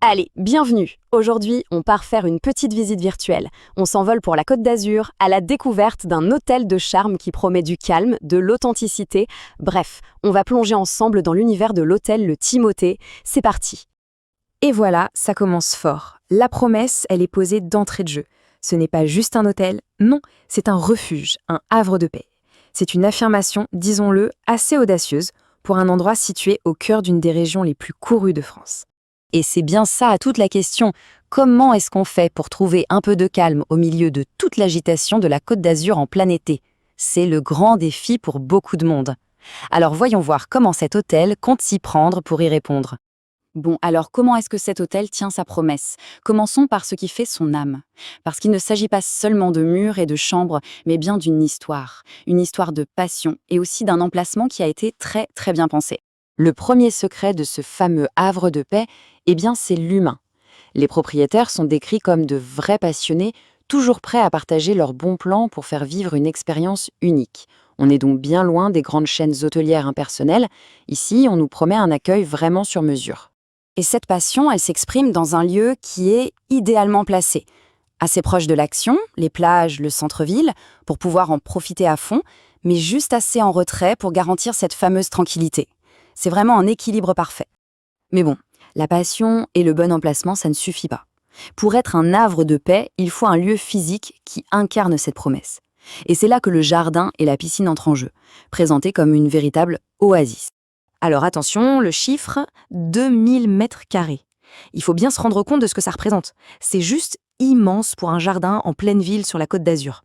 Allez, bienvenue. Aujourd'hui, on part faire une petite visite virtuelle. On s'envole pour la Côte d'Azur, à la découverte d'un hôtel de charme qui promet du calme, de l'authenticité. Bref, on va plonger ensemble dans l'univers de l'hôtel Le Timothée. C'est parti. Et voilà, ça commence fort. La promesse, elle est posée d'entrée de jeu. Ce n'est pas juste un hôtel, non, c'est un refuge, un havre de paix. C'est une affirmation, disons-le, assez audacieuse pour un endroit situé au cœur d'une des régions les plus courues de France. Et c'est bien ça toute la question. Comment est-ce qu'on fait pour trouver un peu de calme au milieu de toute l'agitation de la Côte d'Azur en plein été? C'est le grand défi pour beaucoup de monde. Alors voyons voir comment cet hôtel compte s'y prendre pour y répondre. Bon, alors comment est-ce que cet hôtel tient sa promesse? Commençons par ce qui fait son âme. Parce qu'il ne s'agit pas seulement de murs et de chambres, mais bien d'une histoire. Une histoire de passion et aussi d'un emplacement qui a été très très bien pensé. Le premier secret de ce fameux havre de paix, eh bien c'est l'humain. Les propriétaires sont décrits comme de vrais passionnés, toujours prêts à partager leurs bons plans pour faire vivre une expérience unique. On est donc bien loin des grandes chaînes hôtelières impersonnelles. Ici, on nous promet un accueil vraiment sur mesure. Et cette passion, elle s'exprime dans un lieu qui est idéalement placé. Assez proche de l'action, les plages, le centre-ville, pour pouvoir en profiter à fond, mais juste assez en retrait pour garantir cette fameuse tranquillité. C'est vraiment un équilibre parfait. Mais bon, la passion et le bon emplacement, ça ne suffit pas. Pour être un havre de paix, il faut un lieu physique qui incarne cette promesse. Et c'est là que le jardin et la piscine entrent en jeu, présentés comme une véritable oasis. Alors attention, le chiffre, 2000 mètres carrés. Il faut bien se rendre compte de ce que ça représente. C'est juste immense pour un jardin en pleine ville sur la Côte d'Azur.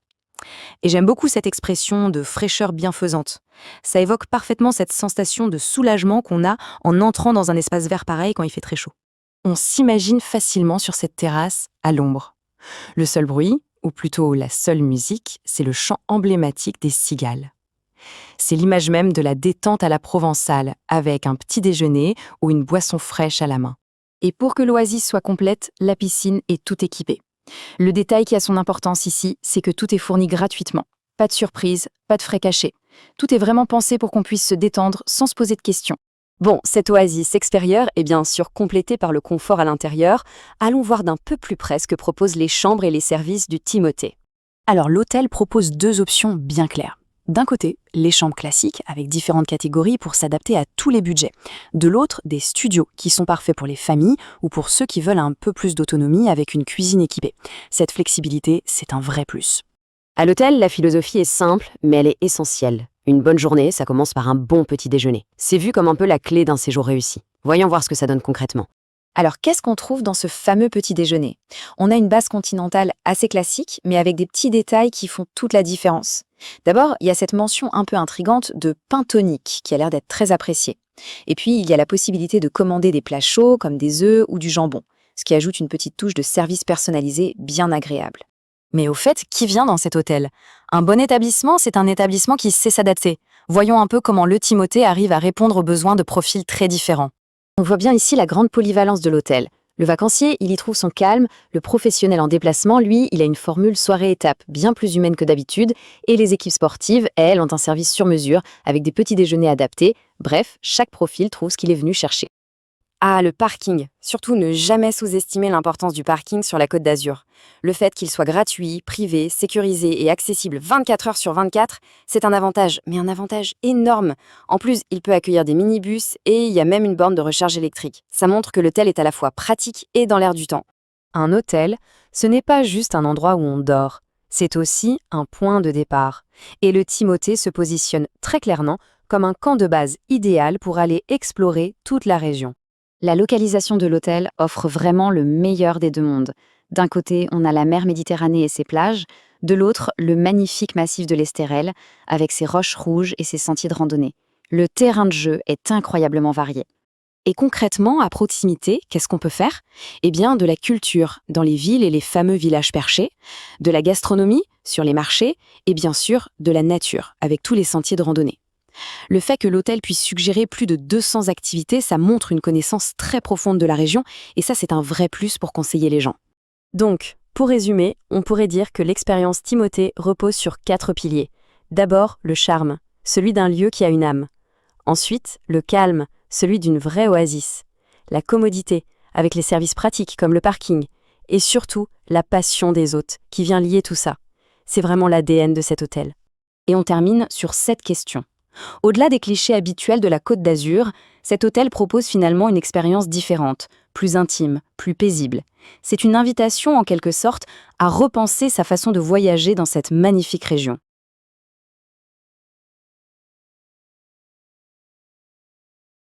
Et j'aime beaucoup cette expression de fraîcheur bienfaisante. Ça évoque parfaitement cette sensation de soulagement qu'on a en entrant dans un espace vert pareil quand il fait très chaud. On s'imagine facilement sur cette terrasse, à l'ombre. Le seul bruit, ou plutôt la seule musique, c'est le chant emblématique des cigales. C'est l'image même de la détente à la provençale, avec un petit déjeuner ou une boisson fraîche à la main. Et pour que l'oasis soit complète, la piscine est tout équipée. Le détail qui a son importance ici, c'est que tout est fourni gratuitement. Pas de surprise, pas de frais cachés. Tout est vraiment pensé pour qu'on puisse se détendre sans se poser de questions. Bon, cette oasis extérieure est bien sûr complétée par le confort à l'intérieur. Allons voir d'un peu plus près ce que proposent les chambres et les services du Timothée. Alors l'hôtel propose deux options bien claires. D'un côté, les chambres classiques avec différentes catégories pour s'adapter à tous les budgets. De l'autre, des studios qui sont parfaits pour les familles ou pour ceux qui veulent un peu plus d'autonomie avec une cuisine équipée. Cette flexibilité, c'est un vrai plus. À l'hôtel, la philosophie est simple, mais elle est essentielle. Une bonne journée, ça commence par un bon petit déjeuner. C'est vu comme un peu la clé d'un séjour réussi. Voyons voir ce que ça donne concrètement. Alors, qu'est-ce qu'on trouve dans ce fameux petit déjeuner? On a une base continentale assez classique, mais avec des petits détails qui font toute la différence. D'abord, il y a cette mention un peu intrigante de pain tonique, qui a l'air d'être très appréciée. Et puis, il y a la possibilité de commander des plats chauds, comme des œufs ou du jambon, ce qui ajoute une petite touche de service personnalisé bien agréable. Mais au fait, qui vient dans cet hôtel? Un bon établissement, c'est un établissement qui sait s'adapter. Voyons un peu comment le Timothée arrive à répondre aux besoins de profils très différents. On voit bien ici la grande polyvalence de l'hôtel. Le vacancier, il y trouve son calme, le professionnel en déplacement, lui, il a une formule soirée-étape bien plus humaine que d'habitude, et les équipes sportives, elles, ont un service sur mesure, avec des petits déjeuners adaptés. Bref, chaque profil trouve ce qu'il est venu chercher. Ah, le parking. Surtout ne jamais sous-estimer l'importance du parking sur la Côte d'Azur. Le fait qu'il soit gratuit, privé, sécurisé et accessible 24 heures sur 24, c'est un avantage, mais un avantage énorme. En plus, il peut accueillir des minibus et il y a même une borne de recharge électrique. Ça montre que l'hôtel est à la fois pratique et dans l'air du temps. Un hôtel, ce n'est pas juste un endroit où on dort, c'est aussi un point de départ. Et le Timothée se positionne très clairement comme un camp de base idéal pour aller explorer toute la région. La localisation de l'hôtel offre vraiment le meilleur des deux mondes. D'un côté, on a la mer Méditerranée et ses plages, de l'autre, le magnifique massif de l'Estérel, avec ses roches rouges et ses sentiers de randonnée. Le terrain de jeu est incroyablement varié. Et concrètement, à proximité, qu'est-ce qu'on peut faire? Eh bien, de la culture dans les villes et les fameux villages perchés, de la gastronomie sur les marchés, et bien sûr, de la nature, avec tous les sentiers de randonnée. Le fait que l'hôtel puisse suggérer plus de 200 activités, ça montre une connaissance très profonde de la région, et ça, c'est un vrai plus pour conseiller les gens. Donc, pour résumer, on pourrait dire que l'expérience Timothée repose sur 4 piliers. D'abord, le charme, celui d'un lieu qui a une âme. Ensuite, le calme, celui d'une vraie oasis. La commodité, avec les services pratiques comme le parking, et surtout la passion des hôtes qui vient lier tout ça. C'est vraiment l'ADN de cet hôtel. Et on termine sur cette question. Au-delà des clichés habituels de la Côte d'Azur, cet hôtel propose finalement une expérience différente, plus intime, plus paisible. C'est une invitation en quelque sorte à repenser sa façon de voyager dans cette magnifique région.